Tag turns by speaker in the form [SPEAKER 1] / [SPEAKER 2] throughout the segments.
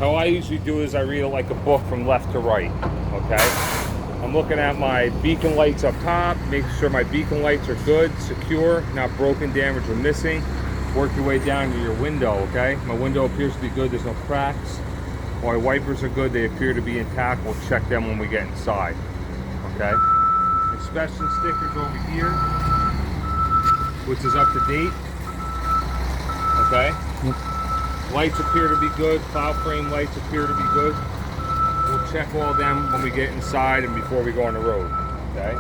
[SPEAKER 1] how I usually do is I read it like a book from left to right, okay? I'm looking at my beacon lights up top, making sure my beacon lights are good, secure, not broken, damaged, or missing. Work your way down to your window, okay? My window appears to be good, there's no cracks. My wipers are good, they appear to be intact. We'll check them when we get inside, okay? Inspection stickers over here, which is up to date, okay?
[SPEAKER 2] Yep.
[SPEAKER 1] Lights appear to be good, plow frame lights appear to be good. We'll check all of them when we get inside and before we go on the road, okay?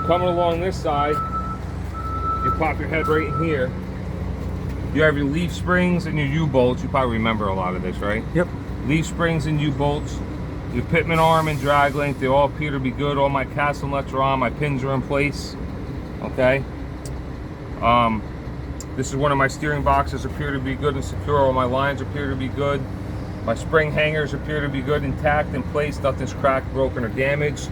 [SPEAKER 1] Coming along this side, you pop your head right in here. You have your leaf springs and your U-bolts. You probably remember a lot of this, right?
[SPEAKER 2] Yep. Leaf
[SPEAKER 1] Springs and U-bolts. Your pitman arm and drag length, they all appear to be good. All my castle nuts are on, my pins are in place, okay? This is one of my steering boxes, appear to be good and secure. All my lines appear to be good. My spring hangers appear to be good, intact, in place. Nothing's cracked, broken, or damaged.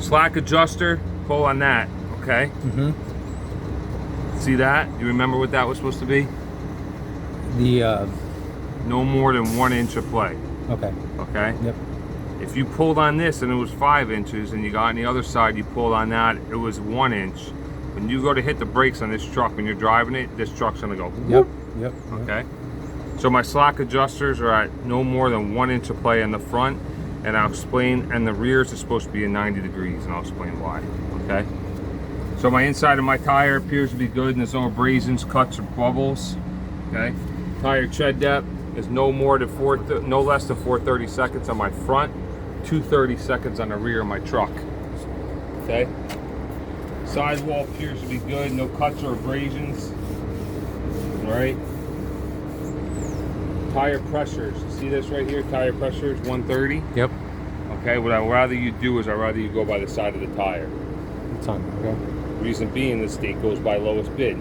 [SPEAKER 1] Slack adjuster, pull on that, okay?
[SPEAKER 2] Mm-hmm.
[SPEAKER 1] See that? You remember what that was supposed to be?
[SPEAKER 2] The,
[SPEAKER 1] No more than 1 inch of play,
[SPEAKER 2] okay.
[SPEAKER 1] okay?
[SPEAKER 2] Yep.
[SPEAKER 1] If you pulled on this and it was 5 inches and you got on the other side, you pulled on that, it was 1 inch. When you go to hit the brakes on this truck, when you're driving it, this truck's gonna go whoop,
[SPEAKER 2] Yep.
[SPEAKER 1] okay? So my slack adjusters are at no more than 1 inch of play in the front, and I'll explain, and the rears is supposed to be in 90 degrees, and I'll explain why, okay? So my inside of my tire appears to be good, and there's no abrasions, cuts, or bubbles, okay? Tire tread depth is no less than 430 seconds on my front, 230 seconds on the rear of my truck, okay? Sidewall appears to be good, no cuts or abrasions, all right? Tire pressures, see this right here? Tire pressure is 130.
[SPEAKER 2] Yep.
[SPEAKER 1] Okay, what I'd rather you do is I'd rather you go by the side of the tire.
[SPEAKER 2] It's on. Okay.
[SPEAKER 1] Reason being, the state goes by lowest bid.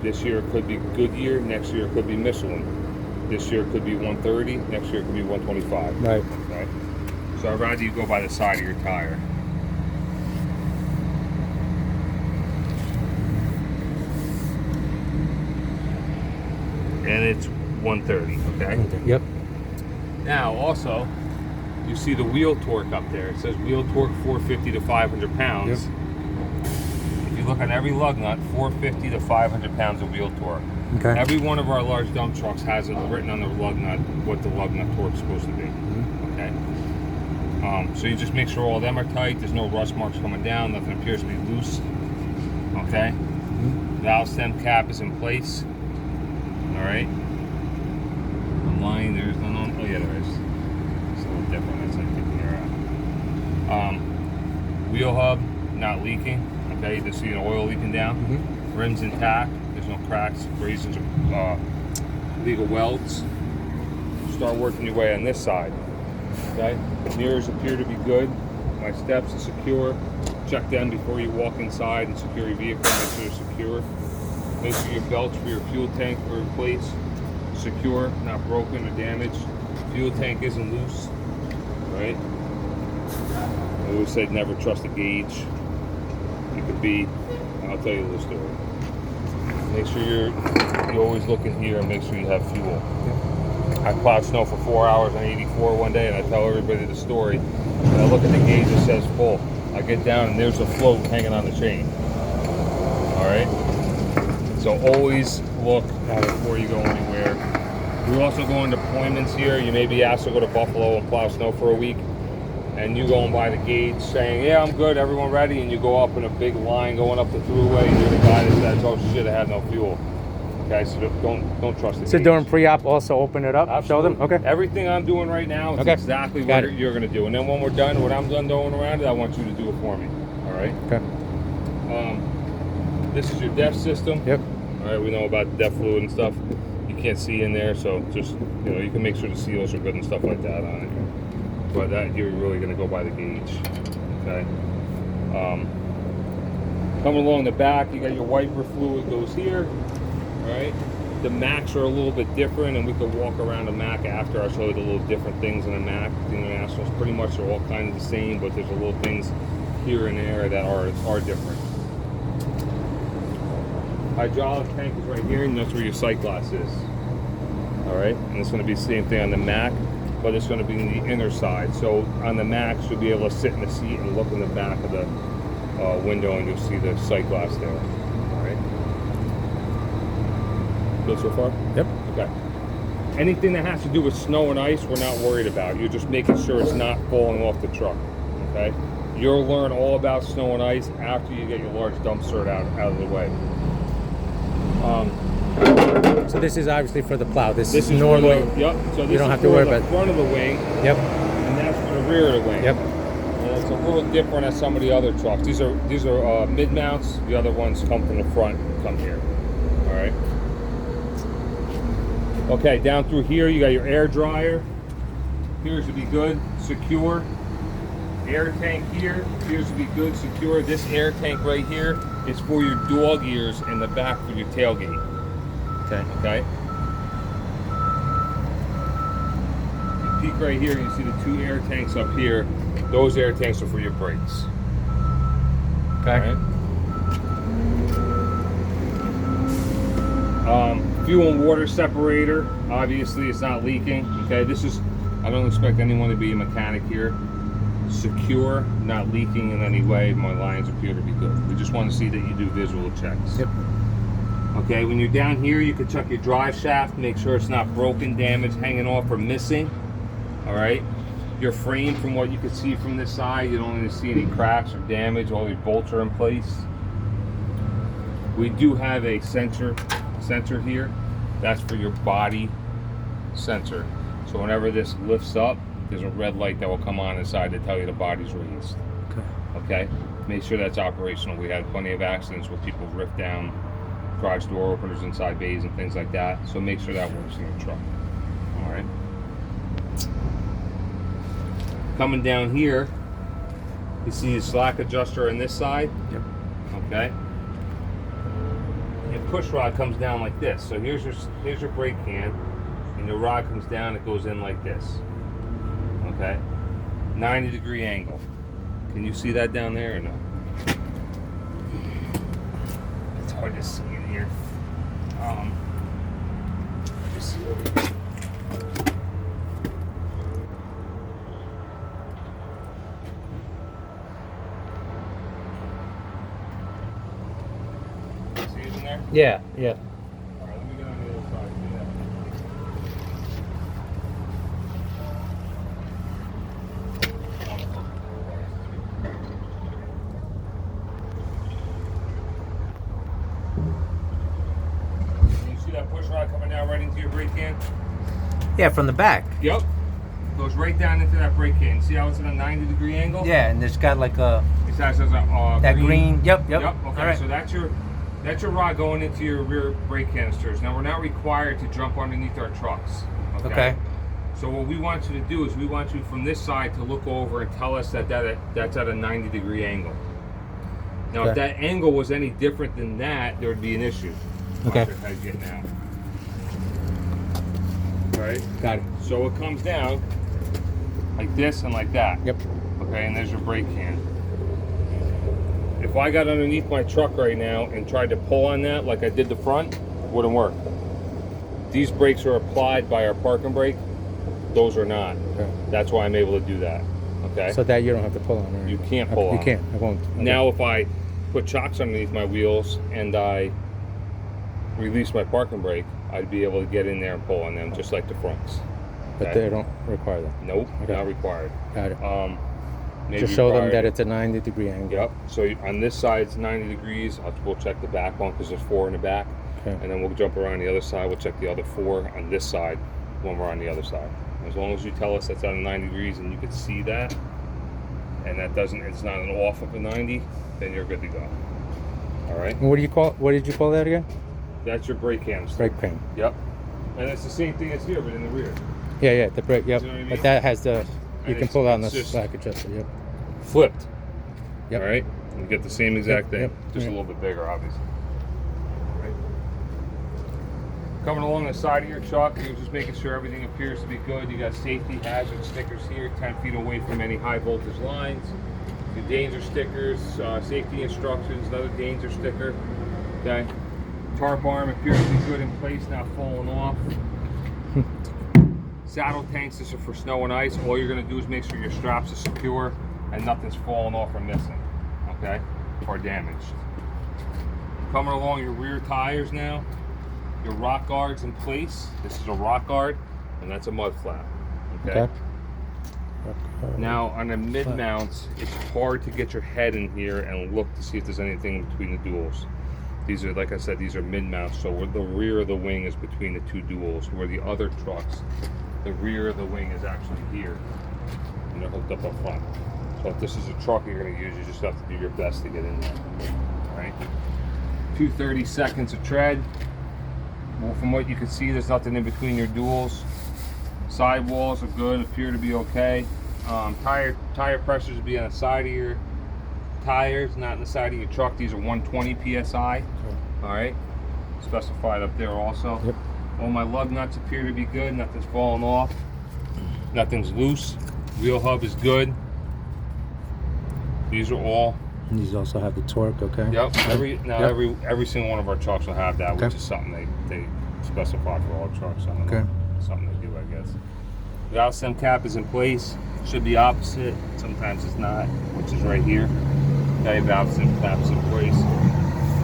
[SPEAKER 1] This year it could be Goodyear, next year it could be Michelin. This year it could be 130, next year it could be 125.
[SPEAKER 2] Right.
[SPEAKER 1] Okay? So I'd rather you go by the side of your tire. And it's 130, okay?
[SPEAKER 2] Yep.
[SPEAKER 1] Now, also, you see the wheel torque up there. It says wheel torque 450 to 500 pounds.
[SPEAKER 2] Yep.
[SPEAKER 1] If you look on every lug nut, 450 to 500 pounds of wheel torque.
[SPEAKER 2] Okay.
[SPEAKER 1] Every one of our large dump trucks has it written on the lug nut what the lug nut torque is supposed to be. Okay. So you just make sure all of them are tight. There's no rust marks coming down. Nothing appears to be loose. Okay. Valve stem cap is in place. All right. I'm lying. There's no. Oh yeah, there is. It's a little different. It's like taking your wheel hub not leaking. Okay, you can see an oil leaking down. Rims intact. There's no cracks, abrasions, or legal welds. Start working your way on this side. Okay, mirrors appear to be good. My steps are secure. Check them before you walk inside and secure your vehicle. Make sure they're secure. Make sure your belts for your fuel tank are in place. Secure, not broken or damaged. Fuel tank isn't loose. Right? I always said never trust a gauge. It could be. I'll tell you the story. Make sure you always look in here and make sure you have fuel. I plowed snow for 4 hours on 84 one day, and I tell everybody the story. And I look at the gauge that says full. I get down and there's a float hanging on the chain. All right. So always look at it before you go anywhere. We also go into deployments here. You may be asked to go to Buffalo and plow snow for a week, and you going by the gauge saying, "Yeah, I'm good. Everyone ready?" And you go up in a big line going up the throughway, and you're the guy that says, "Oh shit, I had no fuel." Okay, so don't trust the
[SPEAKER 2] So
[SPEAKER 1] gauge.
[SPEAKER 2] during pre-op, also open it up.
[SPEAKER 1] Absolutely.
[SPEAKER 2] Show them. Okay.
[SPEAKER 1] Everything I'm doing right now is
[SPEAKER 2] Okay.
[SPEAKER 1] exactly
[SPEAKER 2] Got
[SPEAKER 1] what
[SPEAKER 2] it.
[SPEAKER 1] you're going to do. And then when we're done, when I'm done going around it, I want you to do it for me. All right?
[SPEAKER 2] Okay.
[SPEAKER 1] This is your DEF system.
[SPEAKER 2] Yep.
[SPEAKER 1] All right, we know about DEF fluid and stuff. You can't see in there, so just, you can make sure the seals are good and stuff like that on it. But that you're really going to go by the gauge. Okay? Coming along the back, you got your wiper fluid goes here. All right? The Macs are a little bit different, and we could walk around a Mac after. I'll show you the little different things in a Mac. The Internationals pretty much are all kind of the same, but there's a little things here and there that are different. Hydraulic tank is right here, and that's where your sight glass is. All right? And it's going to be the same thing on the Mac, but it's going to be in the inner side. So on the Mac, you'll be able to sit in the seat and look in the back of the window, and you'll see the sight glass there. All right. Good so far?
[SPEAKER 2] Yep.
[SPEAKER 1] Okay. Anything that has to do with snow and ice, we're not worried about. You're just making sure it's not falling off the truck. Okay. You'll learn all about snow and ice after you get your large dumpster out of the way.
[SPEAKER 2] So this is obviously for the plow. This
[SPEAKER 1] This
[SPEAKER 2] is
[SPEAKER 1] is
[SPEAKER 2] normally.
[SPEAKER 1] for the, yep. So this
[SPEAKER 2] you don't
[SPEAKER 1] is
[SPEAKER 2] have to
[SPEAKER 1] for
[SPEAKER 2] worry
[SPEAKER 1] the
[SPEAKER 2] about.
[SPEAKER 1] front of the wing,
[SPEAKER 2] Yep.
[SPEAKER 1] and that's for the rear of the wing.
[SPEAKER 2] Yep.
[SPEAKER 1] And it's a little different as some of the other trucks. These are mid mounts. The other ones come from the front, come here. All right. Okay, down through here you got your air dryer. Here should be good, secure. Air tank here appears to be good, secure. This air tank right here is for your dog ears in the back for your tailgate.
[SPEAKER 2] Okay.
[SPEAKER 1] Okay. You peek right here, and you see the 2 air tanks up here. Those air tanks are for your brakes.
[SPEAKER 2] Okay.
[SPEAKER 1] All right. Fuel and water separator. Obviously, it's not leaking. Okay. This is. I don't expect anyone to be a mechanic here. Secure, not leaking in any way. My lines appear to be good. We just want to see that you do visual checks.
[SPEAKER 2] Yep.
[SPEAKER 1] Okay, when you're down here, you can check your drive shaft, make sure it's not broken, damaged, hanging off, or missing. All right. Your frame, from what you can see from this side, you don't even see any cracks or damage. All your bolts are in place. We do have a sensor here. That's for your body sensor. So whenever this lifts up, there's a red light that will come on inside to tell you the body's raised.
[SPEAKER 2] Okay.
[SPEAKER 1] Okay? Make sure that's operational. We had plenty of accidents where people ripped down garage door openers inside bays and things like that. So make sure that works in your truck. All right? Coming down here, you see the slack adjuster on this side.
[SPEAKER 2] Yep.
[SPEAKER 1] Okay? Your push rod comes down like this. So here's your brake can, and your rod comes down, it goes in like this. Okay, 90-degree angle. Can you see that down there or no? It's hard to see in here. Just see over here. See it in there?
[SPEAKER 2] Yeah. Yeah.
[SPEAKER 1] All right, let me get on the other side and do that. You see that push rod coming down right into your brake can?
[SPEAKER 2] Yeah, from the back.
[SPEAKER 1] Yep. Goes right down into that brake can. See how it's at a 90-degree angle?
[SPEAKER 2] Yeah, and it's got like a
[SPEAKER 1] It has a
[SPEAKER 2] that green. Yep.
[SPEAKER 1] Yep.
[SPEAKER 2] Yep.
[SPEAKER 1] Okay.
[SPEAKER 2] All right.
[SPEAKER 1] So that's your rod going into your rear brake canisters. Now we're not required to jump underneath our trucks.
[SPEAKER 2] Okay.
[SPEAKER 1] So what we want you to do is we want you from this side to look over and tell us that's at a 90-degree angle. Now if
[SPEAKER 2] Okay.
[SPEAKER 1] that angle was any different than that, there would be an issue.
[SPEAKER 2] Okay.
[SPEAKER 1] Watch your head getting out. Right?
[SPEAKER 2] Got it.
[SPEAKER 1] So it comes down like this and like that.
[SPEAKER 2] Yep.
[SPEAKER 1] Okay, and there's your brake can. If I got underneath my truck right now and tried to pull on that like I did the front, it wouldn't work. These brakes are applied by our parking brake. Those are not.
[SPEAKER 2] Okay.
[SPEAKER 1] That's why I'm able to do that. Okay?
[SPEAKER 2] So that you don't have to pull on it.
[SPEAKER 1] You can't pull
[SPEAKER 2] You
[SPEAKER 1] on.
[SPEAKER 2] can't. I won't. Okay.
[SPEAKER 1] Now if I put chocks underneath my wheels and I release my parking brake, I'd be able to get in there and pull on them just like the fronts.
[SPEAKER 2] But
[SPEAKER 1] Okay?
[SPEAKER 2] they don't require that.
[SPEAKER 1] Nope,
[SPEAKER 2] Okay.
[SPEAKER 1] not required.
[SPEAKER 2] Got it.
[SPEAKER 1] Maybe
[SPEAKER 2] Just show them
[SPEAKER 1] required-
[SPEAKER 2] that it's a 90-degree angle.
[SPEAKER 1] Yep. So on this side it's 90 degrees. We'll check the back one because there's 4 in the back,
[SPEAKER 2] Okay.
[SPEAKER 1] and then we'll jump around the other side. We'll check the other 4 on this side when we're on the other side. As long as you tell us that's at a 90 degrees and you can see that, and it's not an off of a 90, then you're good to go. All right.
[SPEAKER 2] And what did you call that again?
[SPEAKER 1] That's your brake canister.
[SPEAKER 2] Brake pan.
[SPEAKER 1] Yep. And it's the same thing as here, but in the rear.
[SPEAKER 2] Yeah, yeah, the brake. Yep.
[SPEAKER 1] You know what I mean?
[SPEAKER 2] But that has the. You
[SPEAKER 1] And
[SPEAKER 2] can
[SPEAKER 1] it's-
[SPEAKER 2] pull on the
[SPEAKER 1] it's just-
[SPEAKER 2] slack adjuster. Yep.
[SPEAKER 1] Flipped.
[SPEAKER 2] Yep.
[SPEAKER 1] All right. You get the same exact
[SPEAKER 2] Yep,
[SPEAKER 1] thing,
[SPEAKER 2] yep,
[SPEAKER 1] just
[SPEAKER 2] yep.
[SPEAKER 1] a little bit bigger, obviously. All right. Coming along the side of your truck, you're just making sure everything appears to be good. You got safety hazard stickers here, 10 feet away from any high voltage lines. Your danger stickers, safety instructions, another danger sticker. Okay. Tarp arm appears to be good in place, not falling off. Saddle tanks, this are for snow and ice. All you're gonna do is make sure your straps are secure and nothing's falling off or missing, okay? Or damaged. Coming along your rear tires now, your rock guard's in place. This is a rock guard, and that's a mud flap, okay?
[SPEAKER 2] Okay.
[SPEAKER 1] Now on the mid mounts, it's hard to get your head in here and look to see if there's anything between the duals. These are, like I said, these are mid mounts, so where the rear of the wing is between the two duals, where the other trucks, the rear of the wing is actually here, and they're hooked up up front. So if this is a truck you're going to use, you just have to do your best to get in there. All right. 230 seconds of tread. Well, from what you can see, there's nothing in between your duals. Side walls are good, appear to be okay. Tire pressures would be on the side of your tires, not in the side of your truck. These are 120 psi. All right, specified up there also.
[SPEAKER 2] Yep.
[SPEAKER 1] All my lug nuts appear to be good. Nothing's falling off. Nothing's loose. Wheel hub is good. These are all.
[SPEAKER 2] And these also have the torque, okay?
[SPEAKER 1] Yep. Every single one of our trucks will have that, which
[SPEAKER 2] Okay.
[SPEAKER 1] is something they specify for all trucks. I don't know.
[SPEAKER 2] Okay.
[SPEAKER 1] Something they do, I guess. The valve stem cap is in place. Should be opposite. Sometimes it's not, which is right here. Okay, valve stem cap's in place.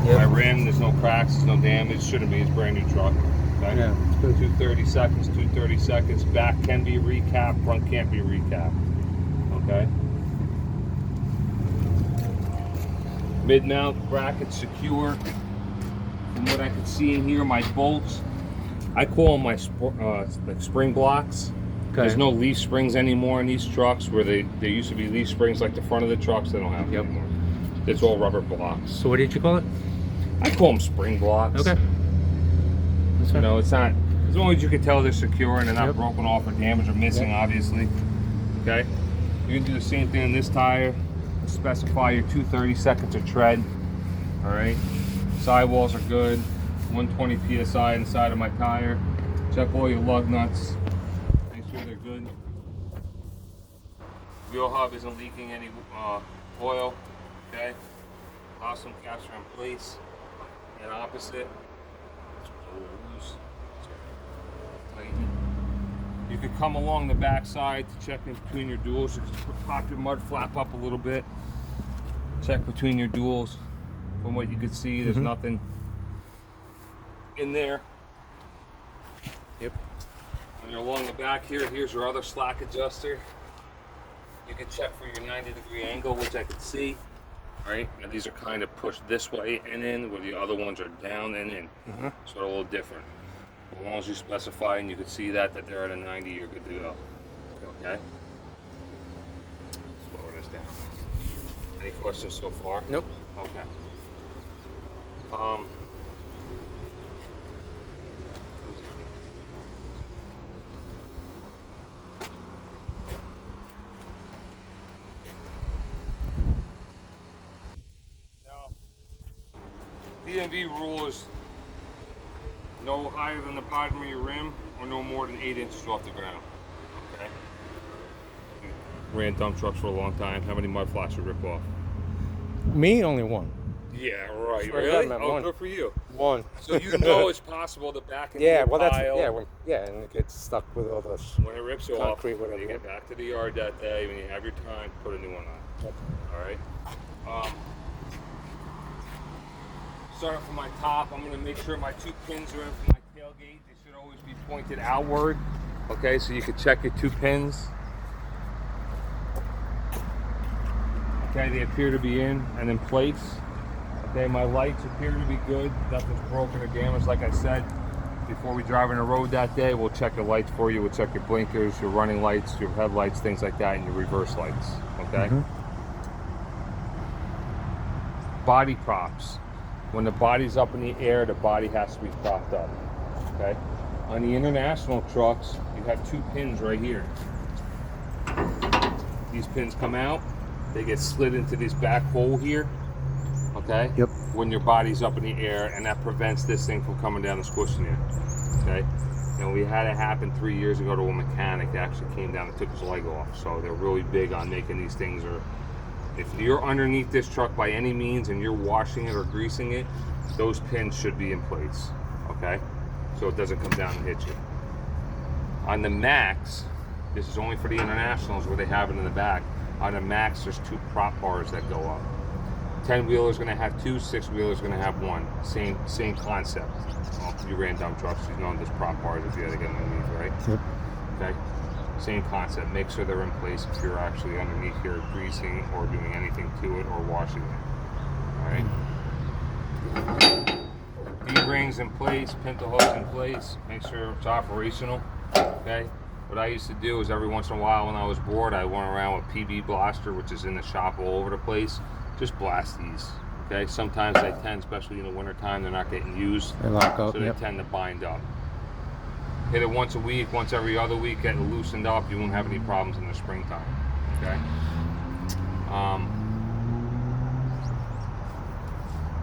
[SPEAKER 2] Yep.
[SPEAKER 1] My rim, there's no cracks, there's no damage. Shouldn't be. It's a brand new truck. Okay.
[SPEAKER 2] Yeah, it's good.
[SPEAKER 1] 230 seconds. 230 seconds. Back can be recapped. Front can't be recapped. Okay. Mid mount bracket secure. From what I can see in here, my bolts, I call them my like spring blocks.
[SPEAKER 2] Okay.
[SPEAKER 1] There's no leaf springs anymore in these trucks, where there used to be leaf springs like the front of the trucks. They don't have them anymore. It's all rubber blocks.
[SPEAKER 2] So what did you call it?
[SPEAKER 1] I call them spring blocks.
[SPEAKER 2] Okay. That's
[SPEAKER 1] You
[SPEAKER 2] fine.
[SPEAKER 1] know, it's not, as long as you can tell they're secure and they're not
[SPEAKER 2] Yep.
[SPEAKER 1] broken off or damaged or missing,
[SPEAKER 2] Yep.
[SPEAKER 1] obviously. Okay? You can do the same thing on this tire. Specify your 230 seconds of tread. Alright? Sidewalls are good. 120 psi inside of my tire. Check all your lug nuts. Make sure they're good. Wheel hub isn't leaking any oil. Okay? Awesome caps are in place. And opposite. You could come along the back side to check in between your duals. You could pop your mud flap up a little bit. Check between your duals. From what you could see, there's nothing in there.
[SPEAKER 2] Yep.
[SPEAKER 1] When you're along the back here, here's your other slack adjuster. You can check for your 90-degree angle, which I can see. Right? Now these are kind of pushed this way and in, where the other ones are down and in. So they're a little different. As long as you specify and you can see that they're at a 90, you're good to go. Okay? Let's lower this down. Any questions so far?
[SPEAKER 2] Nope.
[SPEAKER 1] Okay. Now, DMV rule is no higher than the bottom of your rim or no more than 8 inches off the ground. Okay? Ran dump trucks for a long time. How many mud flaps you rip off?
[SPEAKER 2] Me, only one.
[SPEAKER 1] Yeah, right.
[SPEAKER 2] Swear to
[SPEAKER 1] Really?
[SPEAKER 2] God, man,
[SPEAKER 1] Oh,
[SPEAKER 2] one.
[SPEAKER 1] good for you.
[SPEAKER 2] One.
[SPEAKER 1] So you know it's possible to back into
[SPEAKER 2] Yeah,
[SPEAKER 1] your
[SPEAKER 2] well, that's
[SPEAKER 1] pile.
[SPEAKER 2] and it gets stuck with all those.
[SPEAKER 1] When it rips you
[SPEAKER 2] Concrete,
[SPEAKER 1] off,
[SPEAKER 2] whatever.
[SPEAKER 1] you get back to the yard that day. When you have your time, put a new one on. All right. Starting from my top, I'm going to make sure my 2 pins are in for my tailgate. They should always be pointed outward. Okay, so you can check your 2 pins. Okay, they appear to be in and in place. Okay, my lights appear to be good. Nothing's broken or damaged. Like I said, before we drive on the road that day, we'll check your lights for you. We'll check your blinkers, your running lights, your headlights, things like that, and your reverse lights. Okay? Body props. When the body's up in the air, the body has to be propped up. Okay? On the international trucks, you have 2 pins right here. These pins come out, they get slid into this back hole here. Okay?
[SPEAKER 2] Yep.
[SPEAKER 1] When your body's up in the air, and that prevents this thing from coming down and squishing you. Okay? And we had it happen 3 years ago to a mechanic that actually came down and took his leg off. So they're really big on making these things, or if you're underneath this truck by any means and you're washing it or greasing it, those pins should be in place. Okay? So it doesn't come down and hit you. On the Max, this is only for the internationals where they have it in the back. On the Max, there's 2 prop bars that go up. 10-wheeler is going to have 2, 6-wheeler is going to have 1. Same concept. Well, you ran dump trucks, you know there's prop bars if you had to get underneath, right?
[SPEAKER 2] Yep.
[SPEAKER 1] Okay. Same concept. Make sure they're in place if you're actually underneath here greasing or doing anything to it or washing it. All right. D-rings in place, pinto hooks in place. Make sure it's operational. Okay. What I used to do is every once in a while when I was bored, I went around with PB Blaster, which is in the shop all over the place. Just blast these. Okay. Sometimes they tend, especially in the wintertime, they're not getting used.
[SPEAKER 2] They lock up.
[SPEAKER 1] So they tend to bind up. Hit it once a week, once every other week, get it loosened up. You won't have any problems in the springtime. Okay.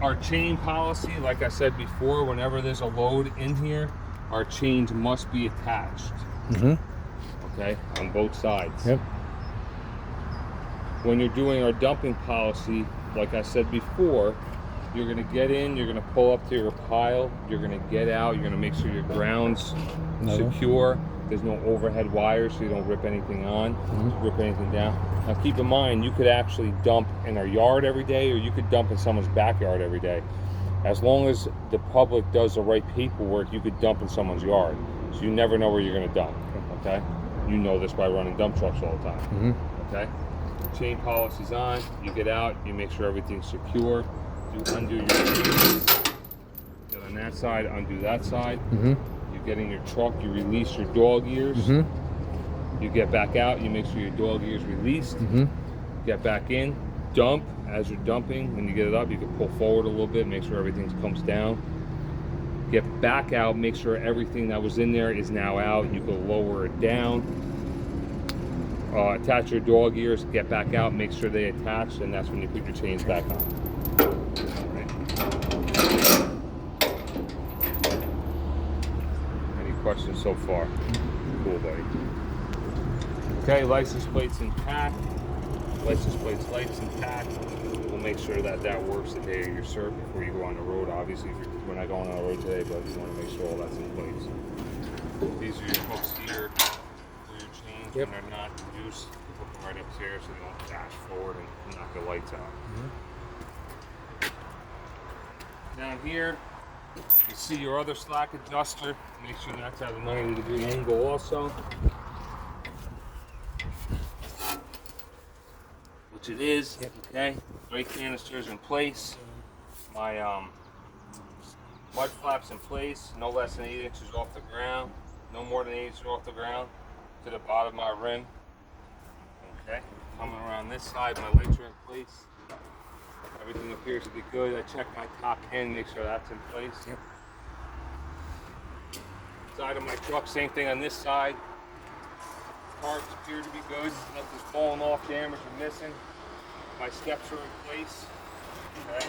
[SPEAKER 1] Our chain policy, like I said before, whenever there's a load in here, our chains must be attached. Okay, on both sides.
[SPEAKER 2] Yep.
[SPEAKER 1] When you're doing our dumping policy, like I said before, you're gonna get in, you're gonna pull up to your pile, you're gonna get out, you're gonna make sure your ground's secure. There's no overhead wires so you don't rip anything on, rip anything down. Now keep in mind, you could actually dump in our yard every day or you could dump in someone's backyard every day. As long as the public does the right paperwork, you could dump in someone's yard. So you never know where you're gonna dump, okay? You know this by running dump trucks all the time, okay? Chain policy's on, you get out, you make sure everything's secure. You undo your chains, get on that side, undo that side. You get in your truck, you release your dog ears. You get back out, you make sure your dog ears released. Get back in, dump. As you're dumping, when you get it up, you can pull forward a little bit, make sure everything comes down. Get back out, make sure everything that was in there is now out. You can lower it down. Attach your dog ears, get back out, make sure they attach, and that's when you put your chains back on. Questions so far? Cool, buddy. Okay, license plates intact. License plates, lights intact. We'll make sure that that works the day of your cert before you go on the road. Obviously, we're not going on the road today, but you want to make sure all that's in place. These are your hooks here for your chains. When they're not in use, you put them right up here so they don't dash forward and knock the lights out. Down here, you see your other slack adjuster. Make sure that's at a 90-degree angle also. Which it is, okay? Brake canisters in place. My mud flaps in place, no less than 8 inches off the ground. No more than 8 inches off the ground to the bottom of my rim. Okay, coming around this side, my lights are in place. Everything appears to be good. I check my top end, make sure that's in place. Side of my truck, same thing on this side. Parts appear to be good. Nothing's falling off, damaged or missing. My steps are in place. Okay.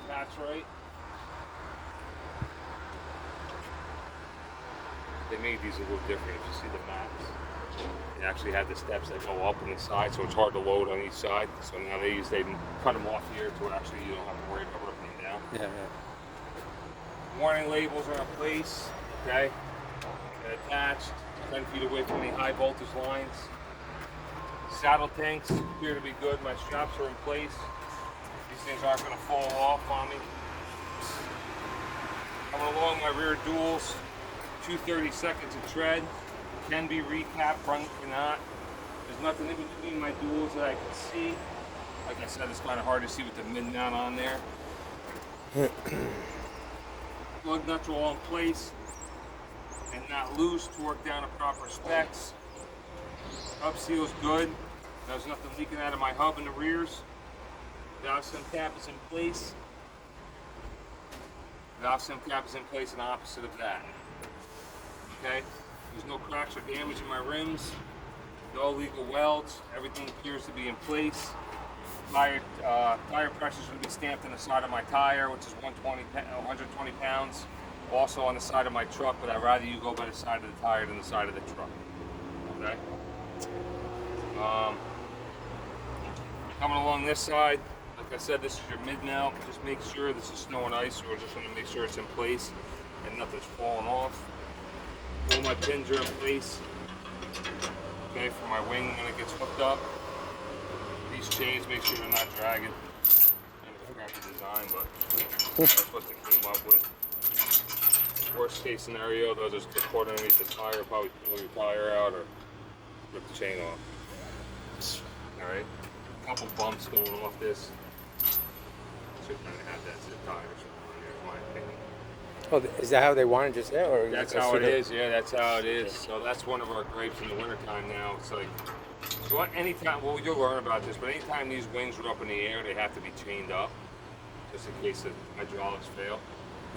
[SPEAKER 1] That's right. They made these a little different. If you see the Max, they actually have the steps that go up on the side, so it's hard to load on each side. So now they cut them off here to actually you don't have to worry about ripping them down. Warning labels are in place. Okay. They're attached 10 feet away from any high voltage lines. Saddle tanks appear to be good. My straps are in place. These things aren't going to fall off on me. Coming along my rear duals, 2/32 of tread. Can be recapped, front cannot. There's nothing in between my duals that I can see. Like I said, it's kind of hard to see with the mid mount on there. Lug nuts are all in place and not loose. Torque down to proper specs. Hub seal's good. There's nothing leaking out of my hub in the rears. Valve stem cap is in place. Valve stem cap is in place and opposite of that. Okay? There's no cracks or damage in my rims. No illegal welds. Everything appears to be in place. Tire pressure is going to be stamped on the side of my tire, which is 120 pounds. Also on the side of my truck, but I'd rather you go by the side of the tire than the side of the truck. Okay? Coming along this side, like I said, this is your mid mount. Just make sure this is snow and ice, so we're just going to make sure it's in place. and nothing's falling off. All my pins are in place. Okay, for my wing when it gets hooked up. These chains, make sure they're not dragging. Kind of forgot the design, but that's what they came up with. Worst case scenario, they'll just get caught underneath the tire, probably pull your tire out or rip the chain off. Alright, a couple bumps going off this. Should kind of have that zip tie or something on there, in my opinion.
[SPEAKER 2] Oh, is that how they want it just there? Or
[SPEAKER 1] That's how it is, yeah, that's how it is. So that's one of our gripes in the wintertime now. It's like, so anytime, well, you'll learn about this, but anytime these wings are up in the air, they have to be chained up, just in case the hydraulics fail.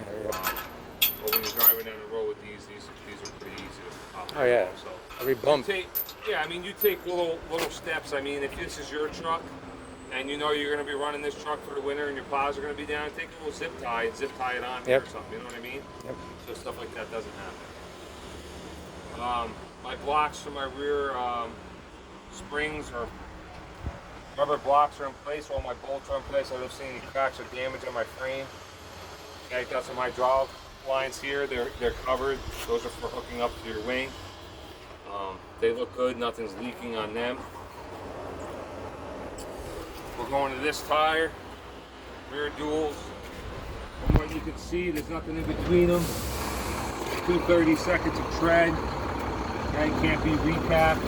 [SPEAKER 1] But when you're driving down the road with these are pretty easy to operate.
[SPEAKER 2] Oh yeah.
[SPEAKER 1] So
[SPEAKER 2] Every bump.
[SPEAKER 1] I mean, you take little steps. I mean, if this is your truck, and you know you're going to be running this truck for the winter, and your plows are going to be down, take a little zip tie and zip tie it on here or something. You know what I mean?
[SPEAKER 2] Yep.
[SPEAKER 1] So stuff like that doesn't happen. My blocks for my rear springs or rubber blocks are in place. All my bolts are in place. I don't see any cracks or damage on my frame. Okay, got some hydraulic lines here. They're covered. Those are for hooking up to your wing. They look good. Nothing's leaking on them. We're going to this tire. Rear duals. From what you can see, there's nothing in between them. 230 seconds of tread. Okay, can't be recapped.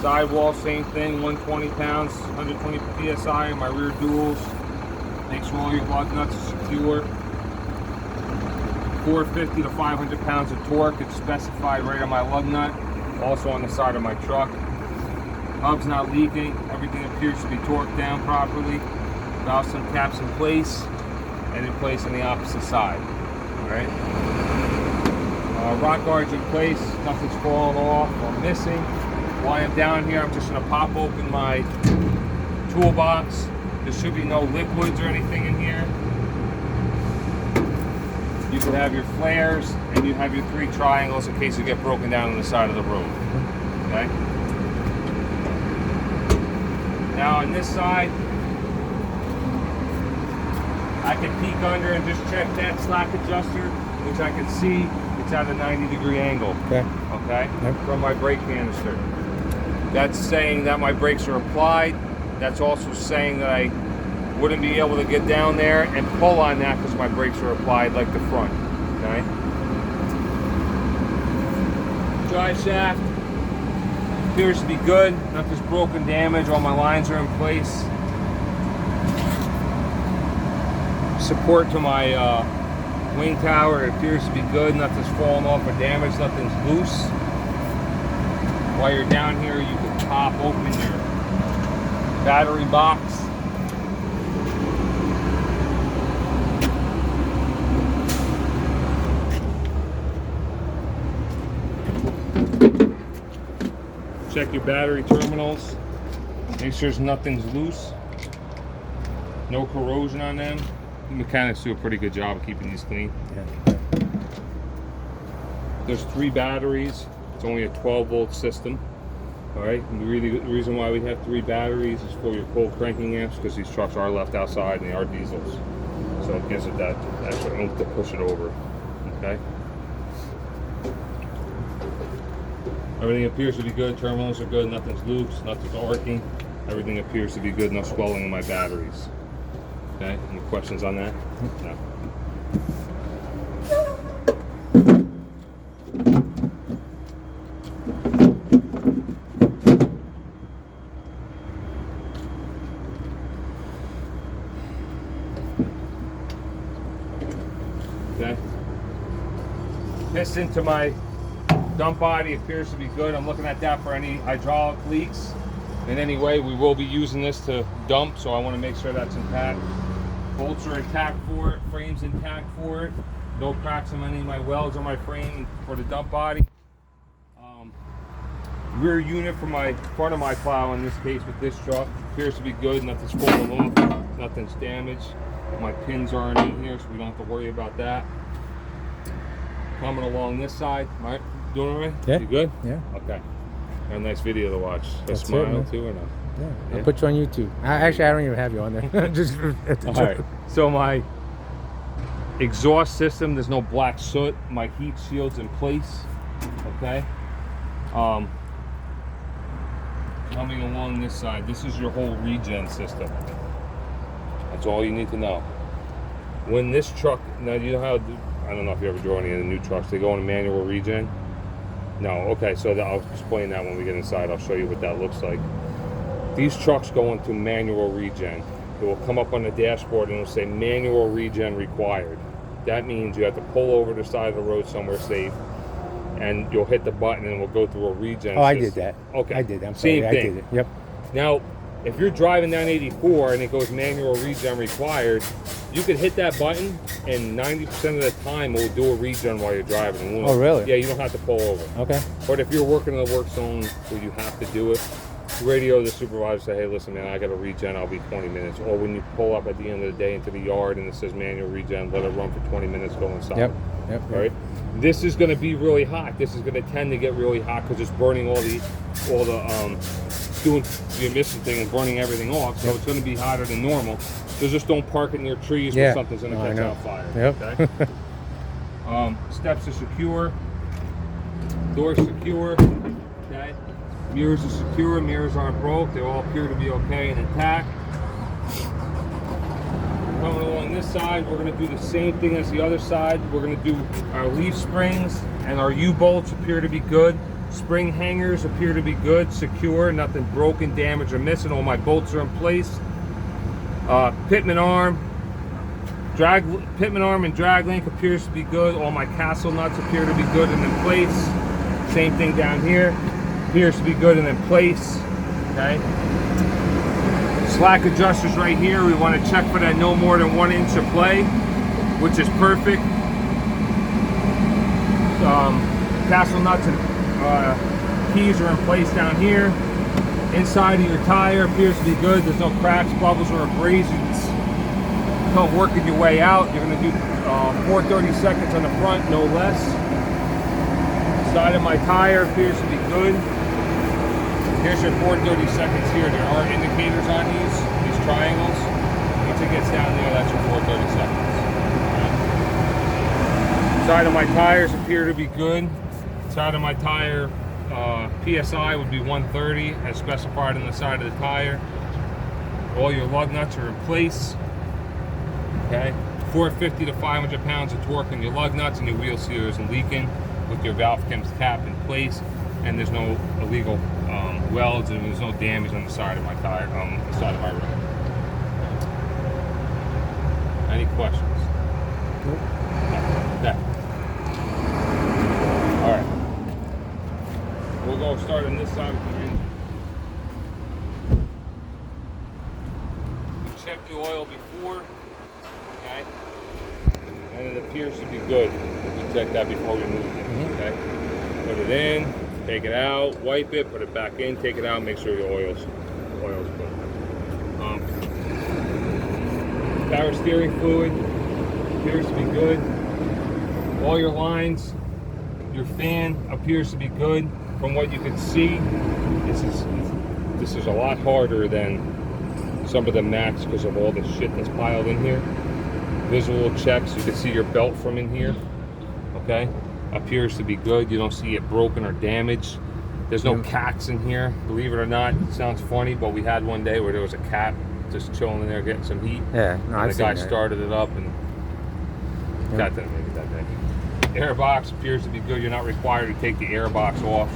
[SPEAKER 1] Sidewall, same thing. 120 pounds, 120 psi. My rear duals. Make sure all your lug nuts are secure. 450 to 500 pounds of torque. It's specified right on my lug nut. Also on the side of my truck. Hub's not leaking. Everything appears to be torqued down properly. Valve stem caps in place and in place on the opposite side. All right. Rock guards in place. Nothing's falling off or missing. While I'm down here, I'm just going to pop open my toolbox. There should be no liquids or anything in here. You could have your flares and you have your 3 triangles in case you get broken down on the side of the road. Okay? Now on this side, I can peek under and just check that slack adjuster, which I can see it's at a 90-degree angle.
[SPEAKER 2] Okay.
[SPEAKER 1] Okay?
[SPEAKER 2] Yep.
[SPEAKER 1] From my brake canister. That's saying that my brakes are applied. That's also saying that I wouldn't be able to get down there and pull on that because my brakes are applied like the front. Okay? Drive shaft appears to be good. Nothing's broken, damage. All my lines are in place. Support to my wing tower, it appears to be good. Nothing's fallen off or damaged. Nothing's loose. While you're down here, you can pop open your battery box. Check your battery terminals. Make sure nothing's loose. No corrosion on them. The mechanics do a pretty good job of keeping these clean.
[SPEAKER 2] Yeah.
[SPEAKER 1] There's 3 batteries. It's only a 12-volt system. All right. And the reason why we have 3 batteries is for your cold cranking amps, because these trucks are left outside and they are diesels. So it gives it that extra oomph to push it over. Okay. Everything appears to be good. Terminals are good. Nothing's loose. Nothing's arcing. Everything appears to be good. No swelling in my batteries. Okay. Any questions on that? No. Okay. Piston to my dump body appears to be good. I'm looking at that for any hydraulic leaks. In any way, we will be using this to dump, so I want to make sure that's intact. Bolts are intact for it, frame's intact for it. No cracks on any of my welds on my frame for the dump body. Rear unit for my front of my plow, in this case with this truck, appears to be good. Nothing's falling off, nothing's damaged. My pins aren't in here, so we don't have to worry about that. Coming along this side, all right? Doing all right?
[SPEAKER 2] Yeah.
[SPEAKER 1] You good?
[SPEAKER 2] Yeah.
[SPEAKER 1] Okay. Got a nice video to watch. A
[SPEAKER 2] That's it,
[SPEAKER 1] smile
[SPEAKER 2] man.
[SPEAKER 1] too, or no?
[SPEAKER 2] Yeah.
[SPEAKER 1] Yeah.
[SPEAKER 2] I'll put you on YouTube. I don't even have you on there. Just at the
[SPEAKER 1] All right. So my exhaust system, there's no black soot. My heat shield's in place. Okay. Coming along this side, this is your whole regen system. That's all you need to know. When this truck, now you know how, I don't know if you ever drove any of the new trucks, they go into manual regen. No, okay, so I'll explain that when we get inside. I'll show you what that looks like. These trucks go into manual regen. It will come up on the dashboard and it'll say manual regen required. That means you have to pull over the side of the road somewhere safe, and you'll hit the button and it will go through a regen
[SPEAKER 2] Oh, I
[SPEAKER 1] system.
[SPEAKER 2] did that.
[SPEAKER 1] Okay.
[SPEAKER 2] I did. I'm sorry.
[SPEAKER 1] Same
[SPEAKER 2] I
[SPEAKER 1] thing.
[SPEAKER 2] did it. Yep.
[SPEAKER 1] Now, if you're driving down 84 and it goes manual regen required, you could hit that button and 90% of the time it will do a regen while you're driving. It won't-
[SPEAKER 2] Oh, really?
[SPEAKER 1] Yeah, you don't have to pull over.
[SPEAKER 2] Okay.
[SPEAKER 1] But if you're working in the work zone where you have to do it, radio the supervisor, say, hey, listen, man, I got to regen, I'll be 20 minutes. Or when you pull up at the end of the day into the yard and it says manual regen, let it run for 20 minutes, go inside.
[SPEAKER 2] Yep. Yep.
[SPEAKER 1] All right. This is going to be really hot. This is going to tend to get really hot because it's burning doing the emission thing and burning everything off. So it's going to be hotter than normal. So just don't park it near trees where
[SPEAKER 2] Yeah.
[SPEAKER 1] something's going to
[SPEAKER 2] No, I
[SPEAKER 1] catch
[SPEAKER 2] know.
[SPEAKER 1] on fire.
[SPEAKER 2] Yep.
[SPEAKER 1] Okay. Steps are secure. Doors secure. Okay. Mirrors are secure. Mirrors aren't broke. They all appear to be okay and intact. Coming along this side, we're going to do the same thing as the other side. We're going to do our leaf springs, and our U-bolts appear to be good. Spring hangers appear to be good, secure, nothing broken, damaged, or missing. All my bolts are in place. Pitman arm and drag link appears to be good. All my castle nuts appear to be good and in place. Same thing down here, appears to be good and in place. Okay. Slack adjusters right here. We want to check for that no more than 1 inch of play, which is perfect. Castle nuts and keys are in place down here. Inside of your tire appears to be good. There's no cracks, bubbles, or abrasions. Come working your way out. You're going to do 430 seconds on the front, no less. Side of my tire appears to be good. Here's your 430 seconds here. There are indicators on these triangles. Once it gets down there, that's your 430 seconds. Side of my tires appear to be good. Side of my tire PSI would be 130 as specified on the side of the tire. All your lug nuts are in place. Okay, 450 to 500 pounds of torque on your lug nuts, and your wheel sealer isn't leaking with your valve chems cap in place, and there's no illegal welds, and there's no damage on the side of my tire, the side of my rim. Any questions? Okay. All right. We'll go start on this side with the engine. We checked the oil before, okay? And it appears to be good. We checked that before we moved it, okay? Put it in, take it out, wipe it, put it back in, take it out, make sure the oil's good. Power steering fluid appears to be good. All your lines, your fan appears to be good. From what you can see, this is a lot harder than some of the Macs because of all the shit that's piled in here. Visual checks, you can see your belt from in here. Okay, appears to be good. You don't see it broken or damaged. There's no cats in here, believe it or not. It sounds funny, but we had one day where there was a cat just chilling in there getting some heat.
[SPEAKER 2] Yeah, no,
[SPEAKER 1] and
[SPEAKER 2] I've
[SPEAKER 1] the
[SPEAKER 2] seen
[SPEAKER 1] guy
[SPEAKER 2] that.
[SPEAKER 1] started it up, and cat didn't make it that day. Airbox appears to be good. You're not required to take the airbox off,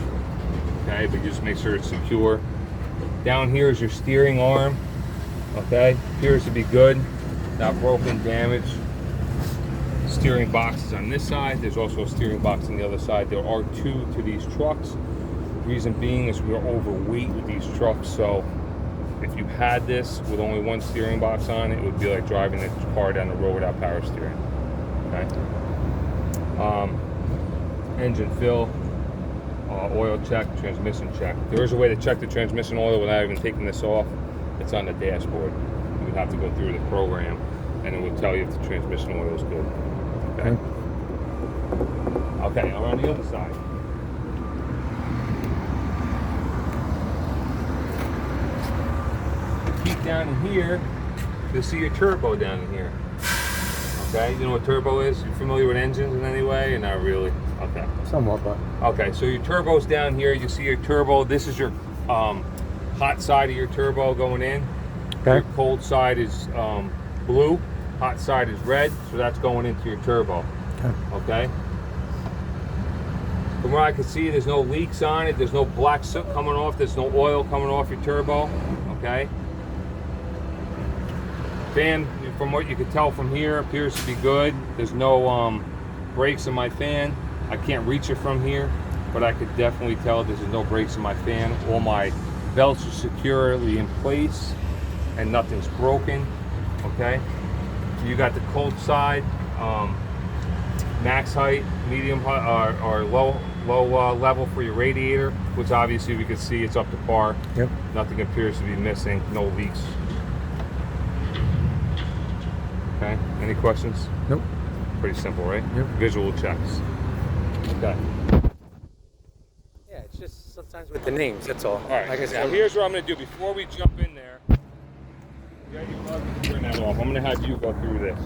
[SPEAKER 1] okay, but you just make sure it's secure. Down here is your steering arm, okay, appears to be good, not broken, damaged. Steering box is on this side. There's also a steering box on the other side. There are two to these trucks. Reason being is we're overweight with these trucks, so if you had this with only one steering box on it, it would be like driving the car down the road without power steering. Okay. Engine fill, oil check, transmission check. There is a way to check the transmission oil without even taking this off. It's on the dashboard. You would have to go through the program, and it will tell you if the transmission oil is good. Okay. Okay. Now on the other side. Peek down in here, you'll see your turbo down in here. Okay, you know what turbo is? You familiar with engines in any way? Or not really? Okay.
[SPEAKER 2] Somewhat, but
[SPEAKER 1] Okay, so your turbo's down here. You see your turbo. This is your hot side of your turbo going in.
[SPEAKER 2] okay.
[SPEAKER 1] Your cold side is blue. Hot side is red. So that's going into your turbo. Okay. From what I can see, there's no leaks on it. There's no black soot coming off. There's no oil coming off your turbo. Okay. Fan, from what you can tell from here, appears to be good. There's no brakes in my fan. I can't reach it from here, but I could definitely tell there's no brakes in my fan. All my belts are securely in place and nothing's broken. Okay. So you got the cold side, max height, medium height, or low level for your radiator, which obviously we can see it's up to par.
[SPEAKER 2] Yep.
[SPEAKER 1] Nothing appears to be missing. No leaks. Okay. Any questions?
[SPEAKER 2] Nope.
[SPEAKER 1] Pretty simple, right?
[SPEAKER 2] Yep.
[SPEAKER 1] Visual checks. Okay.
[SPEAKER 2] Yeah, it's just sometimes with the names. That's all.
[SPEAKER 1] All right.
[SPEAKER 2] Like I
[SPEAKER 1] Now
[SPEAKER 2] said,
[SPEAKER 1] here's what I'm going to do before we jump in there. Yeah, you turn that off. I'm going to have you go through this.